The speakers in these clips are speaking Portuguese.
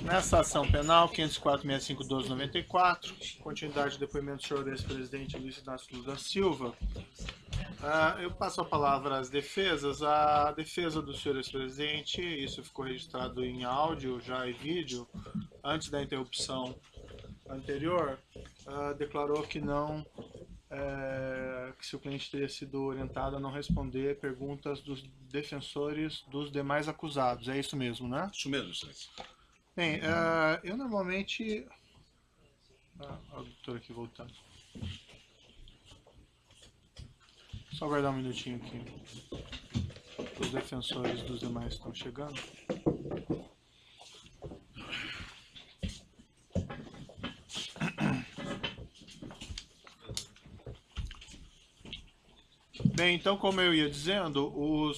Nessa ação penal, 504.6512/94, continuidade do depoimento do senhor ex-presidente Luiz Inácio Lula da Silva, eu passo a palavra às defesas. A defesa do senhor ex-presidente, isso ficou registrado em áudio já e vídeo, antes da interrupção anterior, declarou que não, que seu cliente teria sido orientado a não responder perguntas dos defensores dos demais acusados. É isso mesmo, né? Isso mesmo, excelência. Bem, eu normalmente... a doutora aqui voltando. Só aguardar um minutinho aqui. Os defensores dos demais estão chegando. Bem, então, como eu ia dizendo, o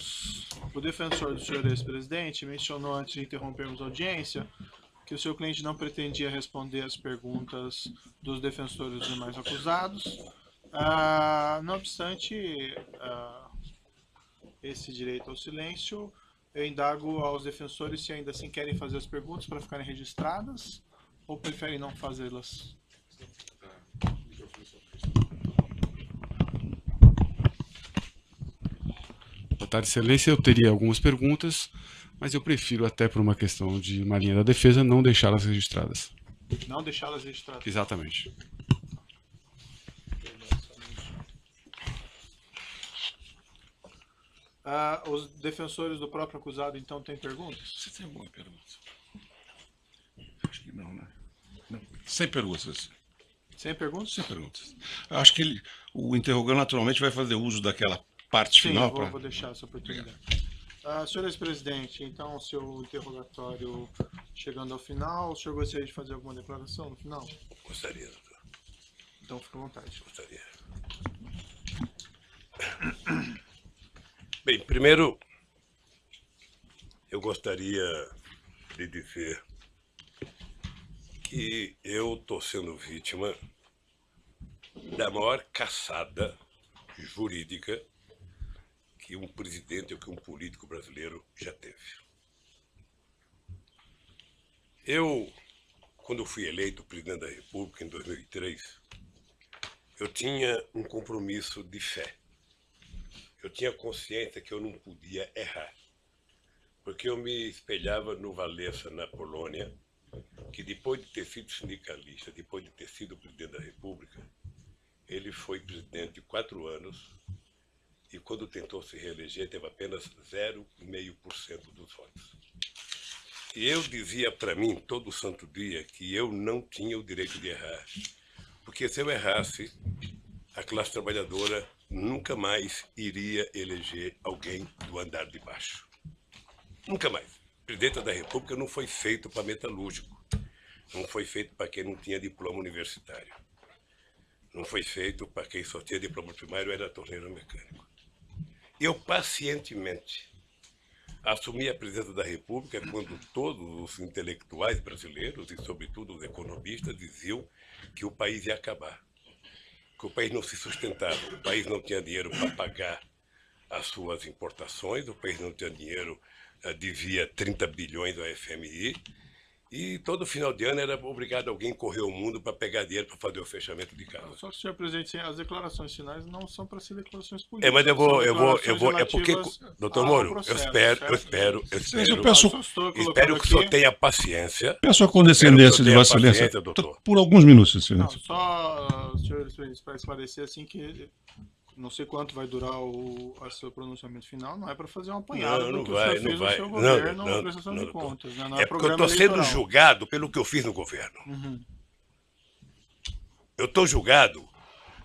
defensor do senhor ex-presidente mencionou, antes de interrompermos a audiência, que o seu cliente não pretendia responder as perguntas dos defensores dos demais acusados. Não obstante esse direito ao silêncio, eu indago aos defensores se ainda assim querem fazer as perguntas para ficarem registradas ou preferem não fazê-las. Boa tarde, excelência. Eu teria algumas perguntas, mas eu prefiro, até por uma questão de uma linha da defesa, não deixá-las registradas. Não deixá-las registradas? Exatamente. Os defensores do próprio acusado, então, têm perguntas? Você tem alguma pergunta? Acho que não, né? Não. Sem perguntas. Sem perguntas? Sem perguntas. Acho que o interrogante naturalmente vai fazer uso daquela parte Sim, final. vou deixar essa oportunidade. Senhor ex-presidente, então, o seu interrogatório chegando ao final, o senhor gostaria de fazer alguma declaração no final? Gostaria, doutor. Então, fique à vontade. Gostaria. Bem, primeiro, eu gostaria de dizer que eu estou sendo vítima da maior caçada jurídica que um presidente ou que um político brasileiro já teve. Eu, quando fui eleito presidente da República em 2003, eu tinha um compromisso de fé. Eu tinha consciência que eu não podia errar, porque eu me espelhava no Walesa, na Polônia, que depois de ter sido sindicalista, depois de ter sido presidente da República, ele foi presidente 4 anos e quando tentou se reeleger teve apenas 0,5% dos votos. E eu dizia para mim todo santo dia que eu não tinha o direito de errar, porque se eu errasse, a classe trabalhadora nunca mais iria eleger alguém do andar de baixo. Nunca mais. O presidente da República não foi feito para metalúrgico. Não foi feito para quem não tinha diploma universitário. Não foi feito para quem só tinha diploma primário e era torneiro mecânico. Eu pacientemente assumi a presidência da República quando todos os intelectuais brasileiros e sobretudo os economistas diziam que o país ia acabar, que o país não se sustentava, o país não tinha dinheiro para pagar as suas importações, o país não tinha dinheiro, devia 30 bilhões ao FMI, e todo final de ano era obrigado alguém correr o mundo para pegar dinheiro para fazer o fechamento de casa. Só que, senhor presidente, as declarações finais não são para ser declarações políticas. Mas eu vou, é porque, doutor Moro, eu espero que o senhor tenha paciência. Peço a condescendência de Vossa Excelência, doutor. Por alguns minutos, Excelência. Só, senhor, para esclarecer assim que não sei quanto vai durar o seu pronunciamento final, não é para fazer um apanhado do que o senhor fez no seu governo na prestação de contas. Né? Não é porque eu estou sendo julgado pelo que eu fiz no governo. Uhum. Eu estou julgado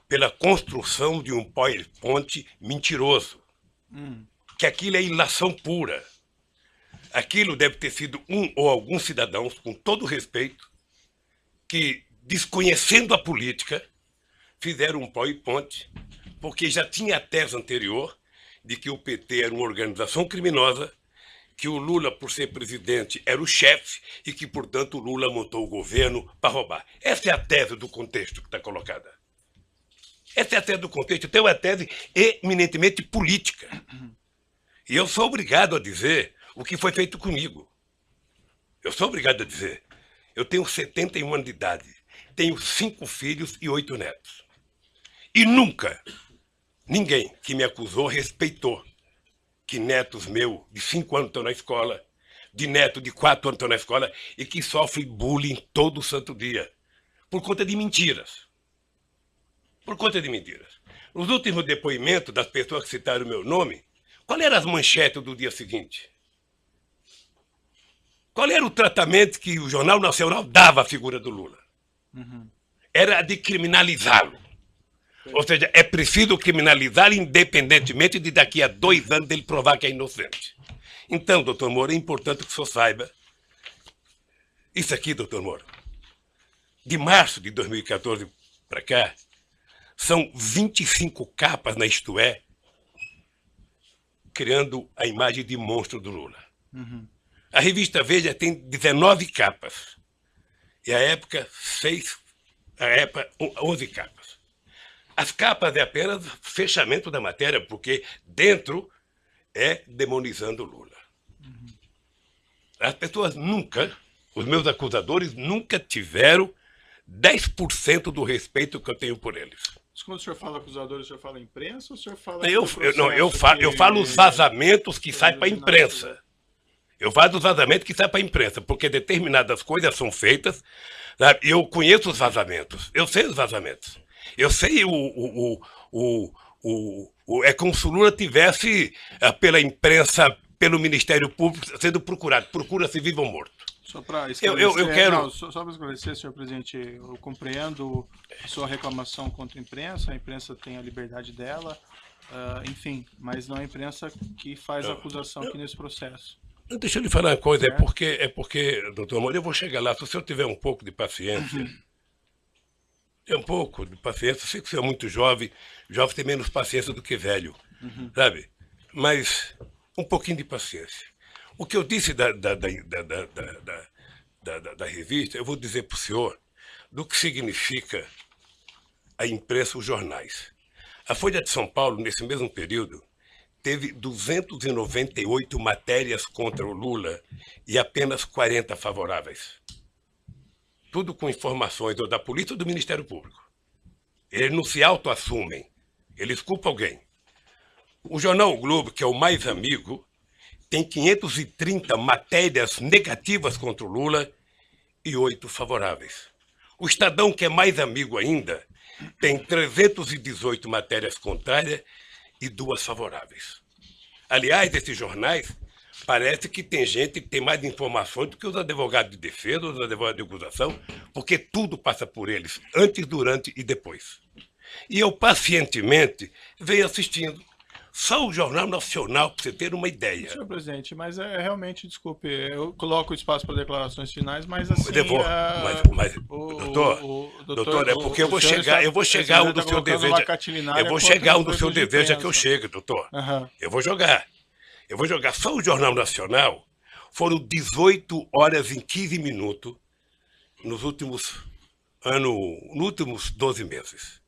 pela construção de um PowerPoint mentiroso. Que aquilo é ilação pura. Aquilo deve ter sido um ou alguns cidadãos, com todo respeito, que, desconhecendo a política, fizeram um PowerPoint, porque já tinha a tese anterior de que o PT era uma organização criminosa, que o Lula, por ser presidente, era o chefe e que, portanto, o Lula montou o governo para roubar. Essa é a tese do contexto que está colocada. Essa é a tese do contexto. Então, é uma tese eminentemente política. E eu sou obrigado a dizer o que foi feito comigo. Eu sou obrigado a dizer. Eu tenho 71 anos de idade. Tenho 5 filhos e 8 netos. E nunca ninguém que me acusou respeitou que netos meus de 5 anos estão na escola, de neto de 4 anos estão na escola e que sofrem bullying todo santo dia. Por conta de mentiras. Por conta de mentiras. Nos últimos depoimentos das pessoas que citaram o meu nome, qual eram as manchetes do dia seguinte? Qual era o tratamento que o Jornal Nacional dava à figura do Lula? Era de criminalizá-lo. Ou seja, é preciso criminalizar independentemente de daqui a 2 anos ele provar que é inocente. Então, doutor Moro, é importante que o senhor saiba isso aqui, doutor Moro. De março de 2014 para cá, são 25 capas na Isto É, criando a imagem de monstro do Lula. A revista Veja tem 19 capas. E a época, 11 capas. As capas é apenas fechamento da matéria, porque dentro é demonizando o Lula. As pessoas nunca, os meus acusadores nunca tiveram 10% do respeito que eu tenho por eles. Mas quando o senhor fala acusadores, o senhor fala imprensa ou o senhor fala... Eu falo os vazamentos que saem para a imprensa. Eu falo dos vazamentos que saem para a imprensa, porque determinadas coisas são feitas. Sabe? Eu conheço os vazamentos, eu sei os vazamentos. Eu sei é como se o Lula tivesse, pela imprensa, pelo Ministério Público, sendo procurado. Procura-se vivo ou morto. Só para esclarecer, eu quero... só para esclarecer, senhor presidente, eu compreendo a sua reclamação contra a imprensa tem a liberdade dela, enfim, mas não é a imprensa que faz a acusação aqui nesse processo. Deixa eu lhe falar uma coisa, é porque, doutor Moro, eu vou chegar lá, se o senhor tiver um pouco de paciência, eu sei que o senhor é muito jovem tem menos paciência do que velho, sabe? Mas um pouquinho de paciência. O que eu disse da revista, eu vou dizer para o senhor do que significa a imprensa, os jornais. A Folha de São Paulo, nesse mesmo período, teve 298 matérias contra o Lula e apenas 40 favoráveis. Tudo com informações ou da polícia ou do Ministério Público. Eles não se autoassumem, eles culpam alguém. O jornal o Globo, que é o mais amigo, tem 530 matérias negativas contra o Lula e 8 favoráveis. O Estadão, que é mais amigo ainda, tem 318 matérias contrárias e 2 favoráveis. Aliás, esses jornais, parece que tem gente que tem mais informações do que os advogados de defesa, os advogados de acusação, porque tudo passa por eles, antes, durante e depois. E eu, pacientemente, venho assistindo. Só o Jornal Nacional, para você ter uma ideia. Senhor presidente, mas realmente, desculpe, eu coloco o espaço para declarações finais, mas assim... Doutor, é porque eu vou chegar onde o senhor deseja. Eu vou chegar onde o senhor deseja que eu chegue, doutor. Eu vou jogar. Só o Jornal Nacional foram 18 horas e 15 minutos nos últimos 12 meses.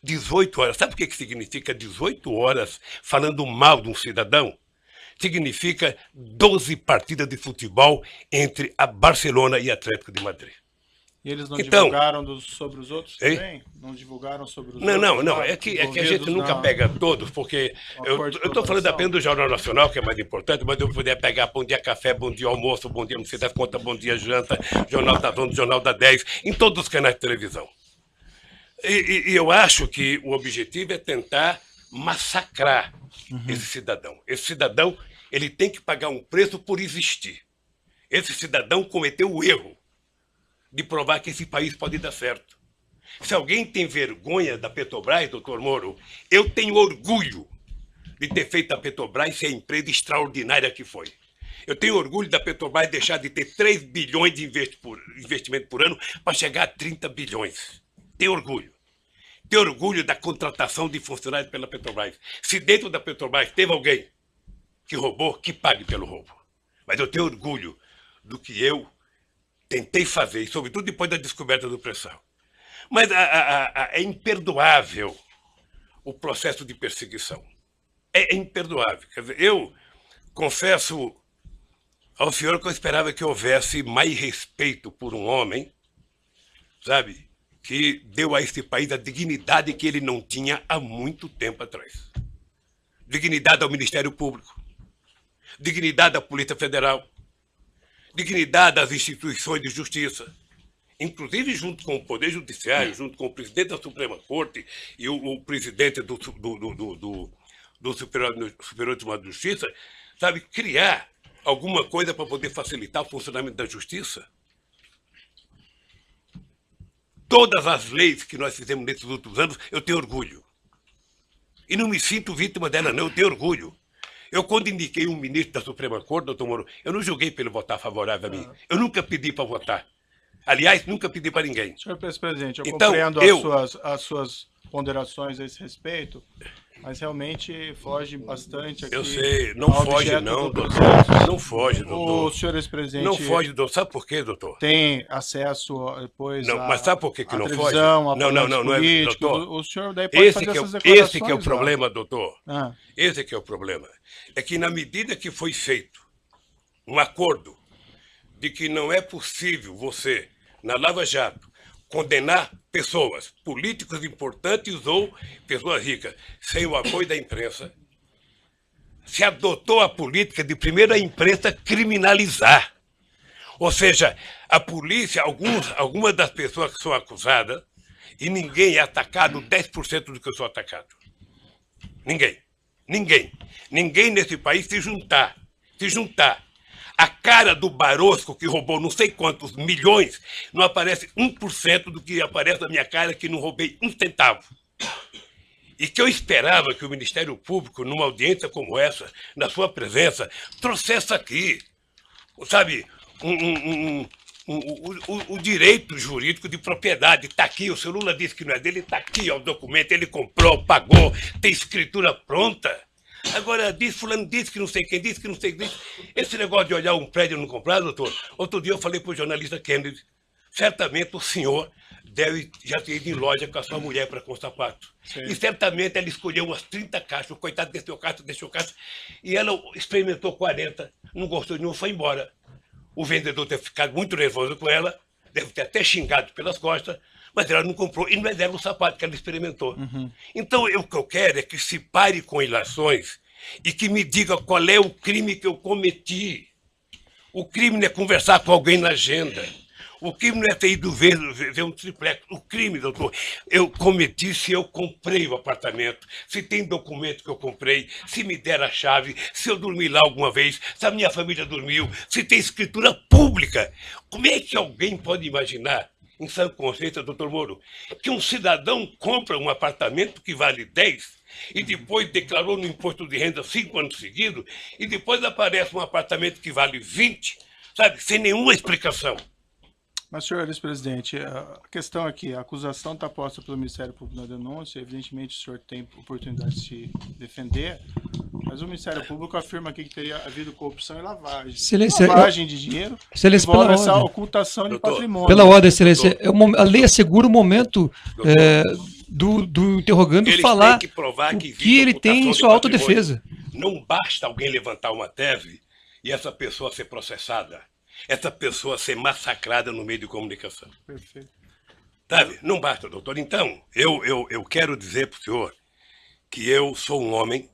18 horas. Sabe o que significa 18 horas falando mal de um cidadão? Significa 12 partidas de futebol entre a Barcelona e a Atlético de Madrid. E eles não divulgaram sobre os outros também? Não divulgaram sobre os outros? Não. É que a gente nunca pega todos, porque eu estou falando apenas do Jornal Nacional, que é mais importante, mas eu poderia pegar Bom Dia Café, Bom Dia Almoço, Bom Dia Não Sei das Contas, Bom Dia Janta, Jornal da Zona, Jornal da 10, em todos os canais de televisão. E eu acho que o objetivo é tentar massacrar esse cidadão. Esse cidadão, ele tem que pagar um preço por existir. Esse cidadão cometeu o erro de provar que esse país pode dar certo. Se alguém tem vergonha da Petrobras, doutor Moro, eu tenho orgulho de ter feito a Petrobras ser a empresa extraordinária que foi. Eu tenho orgulho da Petrobras deixar de ter 3 bilhões de investimento por ano para chegar a 30 bilhões. Tenho orgulho. Tenho orgulho da contratação de funcionários pela Petrobras. Se dentro da Petrobras teve alguém que roubou, que pague pelo roubo. Mas eu tenho orgulho do que eu tentei fazer, e sobretudo depois da descoberta do pré-sal. Mas é imperdoável o processo de perseguição. É imperdoável. Quer dizer, eu confesso ao senhor que eu esperava que houvesse mais respeito por um homem, sabe, que deu a esse país a dignidade que ele não tinha há muito tempo atrás. Dignidade ao Ministério Público, dignidade à Polícia Federal, dignidade às instituições de justiça, inclusive junto com o Poder Judiciário, junto com o presidente da Suprema Corte e o presidente do Superior Tribunal de Justiça, sabe, criar alguma coisa para poder facilitar o funcionamento da justiça. Todas as leis que nós fizemos nesses últimos anos, eu tenho orgulho. E não me sinto vítima dela, não, eu tenho orgulho. Eu, quando indiquei um ministro da Suprema Corte, doutor Moro, eu não julguei para ele votar favorável a mim. Eu nunca pedi para votar. Aliás, nunca pedi para ninguém. Senhor presidente, eu Então, compreendo as suas ponderações a esse respeito, mas realmente foge bastante aqui. Eu sei, não foge não, doutor. Não foge, doutor. O senhor ex-presidente... Não foge, doutor. Sabe por quê, doutor? Tem acesso depois não, mas sabe por que não foge? Não, é, doutor. O senhor daí pode fazer essas declarações. Esse que é o problema, doutor. Esse que é o problema. É que na medida que foi feito um acordo de que não é possível você, na Lava Jato, condenar pessoas, políticos importantes ou pessoas ricas, sem o apoio da imprensa, se adotou a política de primeiro a imprensa criminalizar. Ou seja, a polícia, algumas das pessoas que são acusadas, e ninguém é atacado 10% do que eu sou atacado. Ninguém. Ninguém. Ninguém nesse país se juntar. A cara do Barosco, que roubou não sei quantos milhões, não aparece 1% do que aparece na minha cara, que não roubei um centavo. E que eu esperava que o Ministério Público, numa audiência como essa, na sua presença, trouxesse aqui, sabe, o direito jurídico de propriedade. Está aqui, o seu Lula disse que não é dele, está aqui, ó, o documento, ele comprou, pagou, tem escritura pronta. Agora, fulano disse que não sei quem disse, que não sei quem disse. Esse negócio de olhar um prédio e não comprar, doutor, outro dia eu falei para o jornalista Kennedy, certamente o senhor deve já ter ido em loja com a sua mulher para comprar sapato. Sim. E certamente ela escolheu umas 30 caixas, o coitado deixou caixa, e ela experimentou 40, não gostou de nenhum, foi embora. O vendedor deve ter ficado muito nervoso com ela, deve ter até xingado pelas costas, mas ela não comprou e não é dela o sapato que ela experimentou. Então, o que eu quero é que se pare com ilações e que me diga qual é o crime que eu cometi. O crime não é conversar com alguém na agenda. O crime não é ter ido ver um triplex. O crime, doutor, eu cometi se eu comprei o apartamento, se tem documento que eu comprei, se me der a chave, se eu dormi lá alguma vez, se a minha família dormiu, se tem escritura pública. Como é que alguém pode imaginar, em sã consciência, doutor Moro, que um cidadão compra um apartamento que vale 10 e depois declarou no imposto de renda 5 anos seguidos e depois aparece um apartamento que vale 20, sabe, sem nenhuma explicação? Mas, senhor ex-presidente, a questão aqui, a acusação está posta pelo Ministério Público na denúncia, evidentemente o senhor tem oportunidade de se defender, mas o Ministério Público afirma aqui que teria havido corrupção e lavagem. Excelência, lavagem de dinheiro, excelência, envolve essa ocultação de patrimônio. Pela ordem, excelência, a lei assegura o momento do interrogando falar que provar o que ele tem em sua autodefesa. Não basta alguém levantar uma tese e essa pessoa ser processada. Essa pessoa ser massacrada no meio de comunicação. Perfeito. Sabe? Não basta, doutor. Então, eu quero dizer para o senhor que eu sou um homem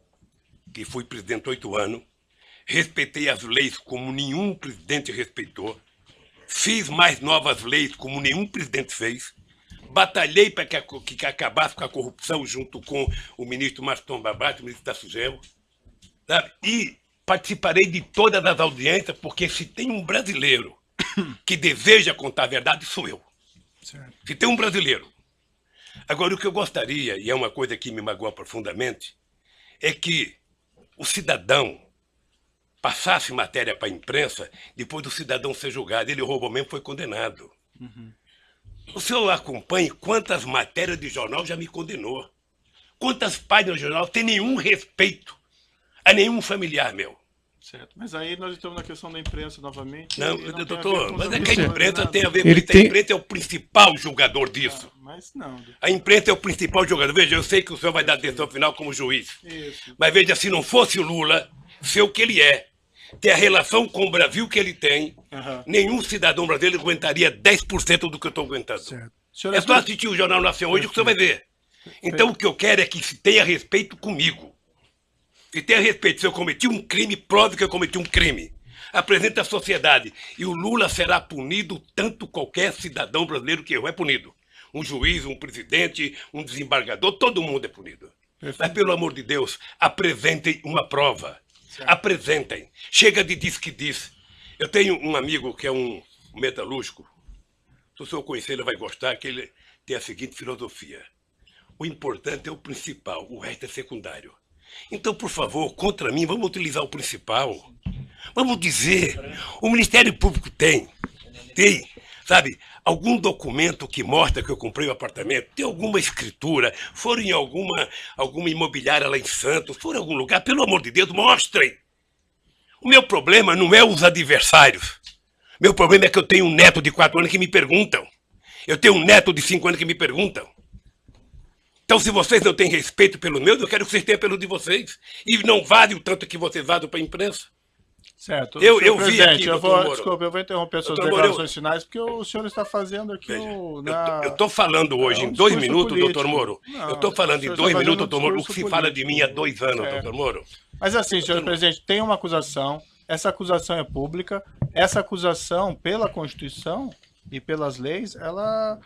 que fui presidente 8 anos, respeitei as leis como nenhum presidente respeitou, fiz mais novas leis como nenhum presidente fez, batalhei para que acabasse com a corrupção junto com o ministro Maston Babate, o ministro da Sugel, sabe? E participarei de todas as audiências, porque se tem um brasileiro que deseja contar a verdade, sou eu. Certo. Se tem um brasileiro. Agora, o que eu gostaria, e é uma coisa que me magoa profundamente, é que o cidadão passasse matéria para a imprensa, depois do cidadão ser julgado. Ele roubou mesmo, foi condenado. O senhor acompanha quantas matérias de jornal já me condenou. Quantas páginas de jornal tem nenhum respeito a nenhum familiar meu. Certo, mas aí nós estamos na questão da imprensa novamente. Não, doutor, mas é que a imprensa imprensa tem a ver com isso. A imprensa é o principal julgador disso. Mas não. A imprensa é o principal julgador. Veja, eu sei que o senhor vai dar decisão final como juiz. Isso. Mas veja, se não fosse o Lula ser o que ele é, ter a relação com o Brasil que ele tem, Aham. nenhum cidadão brasileiro aguentaria 10% do que eu estou aguentando. Certo. Senhor, É só assistir o Jornal Nacional hoje que você vai ver. Então o que eu quero é que se tenha respeito comigo. Se tenha respeito, se eu cometi um crime, prove que eu cometi um crime. Apresente à sociedade. E o Lula será punido tanto qualquer cidadão brasileiro que errou é punido. Um juiz, um presidente, um desembargador, todo mundo é punido. Mas, pelo amor de Deus, apresentem uma prova. Certo. Apresentem. Chega de diz que diz. Eu tenho um amigo que é um metalúrgico. Se o senhor conhecer, ele vai gostar, que ele tem a seguinte filosofia. O importante é o principal, o resto é secundário. Então, por favor, contra mim, vamos utilizar o principal. Vamos dizer, o Ministério Público tem, sabe, algum documento que mostra que eu comprei um apartamento, tem alguma escritura, foram em alguma imobiliária lá em Santos, foram em algum lugar, pelo amor de Deus, mostrem. O meu problema não é os adversários. Meu problema é que eu tenho um neto de 4 anos que me perguntam. Eu tenho um neto de 5 anos que me perguntam. Então, se vocês não têm respeito pelo meu, eu quero que vocês tenham pelo de vocês. E não vale o tanto que vocês vazam para a imprensa. Certo. Eu Senhor vi presidente, aqui, eu doutor vou, Moro. desculpa, eu vou interromper suas Doutor Moro, declarações finais, porque o senhor está fazendo aqui Veja, o... eu estou falando hoje É um em 2 discurso minutos, político. doutor Moro. Não, Eu estou falando o senhor em 2 está fazendo minutos, um doutor Moro, o que se discurso fala de mim há político. 2 anos, Certo. doutor Moro. Mas assim, senhor presidente, tem uma acusação, essa acusação é pública, essa acusação, pela Constituição e pelas leis, ela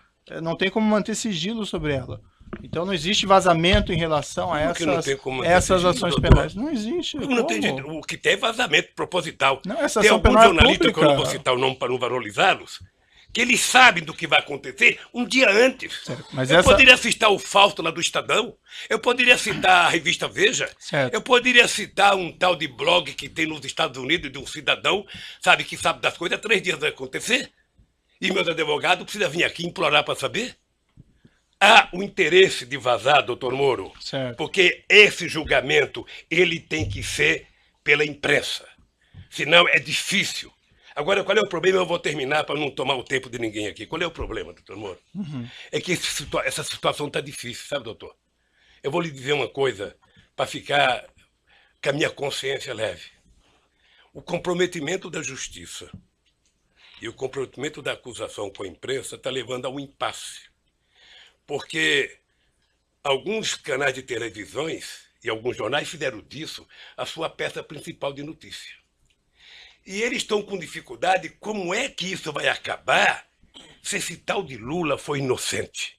não tem como manter sigilo sobre ela. Então não existe vazamento em relação a Como que não tem como manter essas sigilo, ações doutor? penais. Não existe. Não tem como? jeito. O que tem é vazamento proposital. Não, essa Tem ação alguns penal é jornalistas, que eu não vou pública. citar o nome para não valorizá-los, que eles sabem do que vai acontecer um dia antes. Mas Eu essa- poderia citar o Fausto lá do Estadão, eu poderia citar a revista Veja, Certo. eu poderia citar um tal de blog que tem nos Estados Unidos de um cidadão, sabe, que sabe das coisas, 3 dias vai acontecer. E meus advogados precisam vir aqui implorar para saber. Há o interesse de vazar, doutor Moro, Certo. porque esse julgamento ele tem que ser pela imprensa. Senão é difícil. Agora, qual é o problema? Eu vou terminar para não tomar o tempo de ninguém aqui. Qual é o problema, doutor Moro? É que essa situação está difícil, sabe, doutor? Eu vou lhe dizer uma coisa para ficar com a minha consciência leve. O comprometimento da justiça e o comprometimento da acusação com a imprensa está levando a um impasse. Porque alguns canais de televisões e alguns jornais fizeram disso a sua peça principal de notícia. E eles estão com dificuldade, como é que isso vai acabar se esse tal de Lula foi inocente?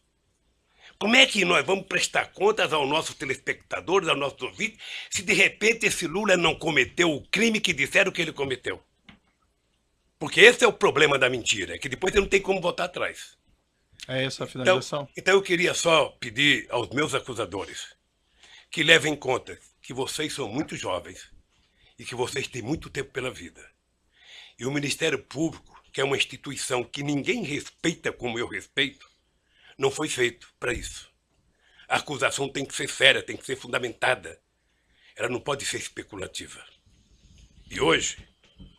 Como é que nós vamos prestar contas aos nossos telespectadores, aos nossos ouvintes, se de repente esse Lula não cometeu o crime que disseram que ele cometeu? Porque esse é o problema da mentira, é que depois você não tem como voltar atrás. É essa a finalização? Então eu queria só pedir aos meus acusadores que levem em conta que vocês são muito jovens e que vocês têm muito tempo pela vida. E o Ministério Público, que é uma instituição que ninguém respeita como eu respeito, não foi feito para isso. A acusação tem que ser séria, tem que ser fundamentada. Ela não pode ser especulativa. E hoje,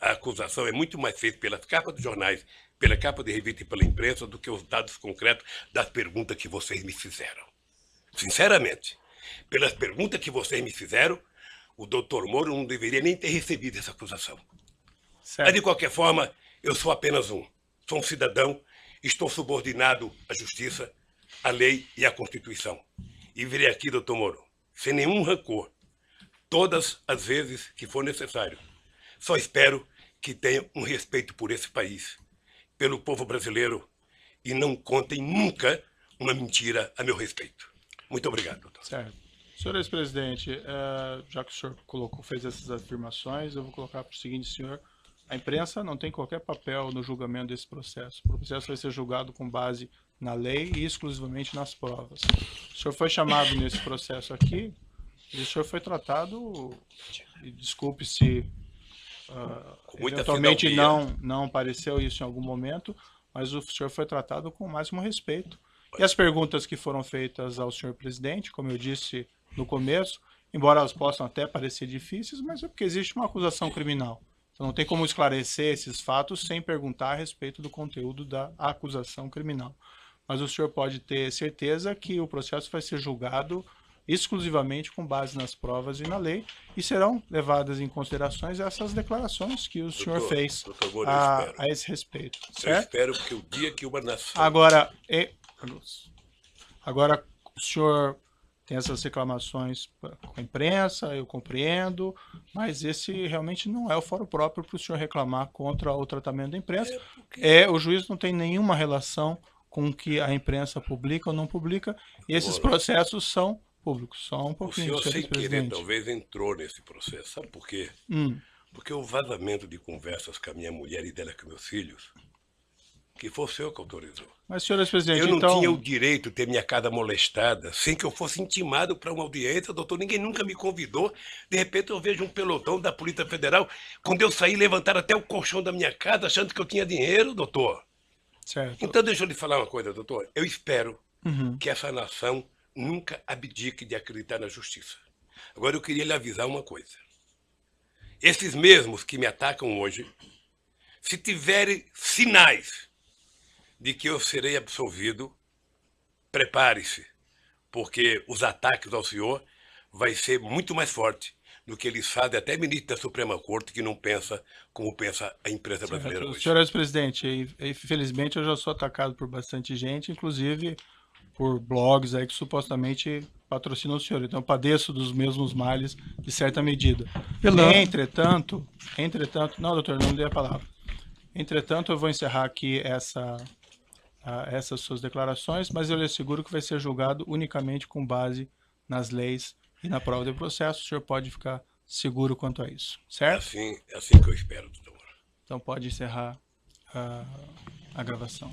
a acusação é muito mais feita pelas capas dos jornais, pela capa de revista e pela imprensa, do que os dados concretos das perguntas que vocês me fizeram. Sinceramente, pelas perguntas que vocês me fizeram, o doutor Moro não deveria nem ter recebido essa acusação. Certo. Mas, de qualquer forma, eu sou apenas um. Sou um cidadão, estou subordinado à justiça, à lei e à Constituição. E virei aqui, doutor Moro, sem nenhum rancor, todas as vezes que for necessário. Só espero que tenham um respeito por esse país, pelo povo brasileiro, e não contem nunca uma mentira a meu respeito. Muito obrigado, doutor. Certo. Senhor ex-presidente, já que o senhor fez essas afirmações, eu vou colocar para o seguinte, senhor. A imprensa não tem qualquer papel no julgamento desse processo. O processo vai ser julgado com base na lei e exclusivamente nas provas. O senhor foi chamado nesse processo aqui e o senhor foi tratado, e desculpe se Com muita eventualmente fidalguia. não pareceu isso em algum momento, mas o senhor foi tratado com o máximo respeito. E as perguntas que foram feitas ao senhor presidente, como eu disse no começo, embora elas possam até parecer difíceis, mas é porque existe uma acusação criminal. Então não tem como esclarecer esses fatos sem perguntar a respeito do conteúdo da acusação criminal. Mas o senhor pode ter certeza que o processo vai ser julgado exclusivamente com base nas provas e na lei, e serão levadas em considerações essas declarações que o senhor fez doutor Moura, eu espero. a esse respeito. Eu Certo? espero que o dia que uma nação... Agora, o senhor tem essas reclamações com a imprensa, eu compreendo, mas esse realmente não é o fórum próprio para o senhor reclamar contra o tratamento da imprensa. O juiz não tem nenhuma relação com o que a imprensa publica ou não publica, e esses processos são públicos. Só um O pouquinho, senhor, sem querer, presidente. talvez entrou nesse processo. Sabe por quê? Porque o vazamento de conversas com a minha mulher e dela com meus filhos, que foi o senhor que autorizou. Mas, senhores presidente, Eu não então... tinha o direito de ter minha casa molestada sem que eu fosse intimado para uma audiência, doutor. Ninguém nunca me convidou. De repente eu vejo um pelotão da Polícia Federal. Quando eu saí, levantaram até o colchão da minha casa, achando que eu tinha dinheiro, doutor. Certo. Então deixa eu lhe falar uma coisa, doutor. Eu espero que essa nação nunca abdique de acreditar na justiça. Agora eu queria lhe avisar uma coisa. Esses mesmos que me atacam hoje, se tiverem sinais de que eu serei absolvido, prepare-se, porque os ataques ao senhor vai ser muito mais forte do que eles fazem até ministro da Suprema Corte, que não pensa como pensa a imprensa brasileira hoje. Senhores presidente, infelizmente eu já sou atacado por bastante gente, inclusive por blogs aí que supostamente patrocinam o senhor. Então eu padeço dos mesmos males de certa medida. Entretanto, não, doutor, não dê a palavra. Entretanto, eu vou encerrar aqui essas suas declarações, mas eu lhe asseguro que vai ser julgado unicamente com base nas leis e na prova do processo. O senhor pode ficar seguro quanto a isso, certo? É assim que eu espero, doutor. Então pode encerrar a gravação.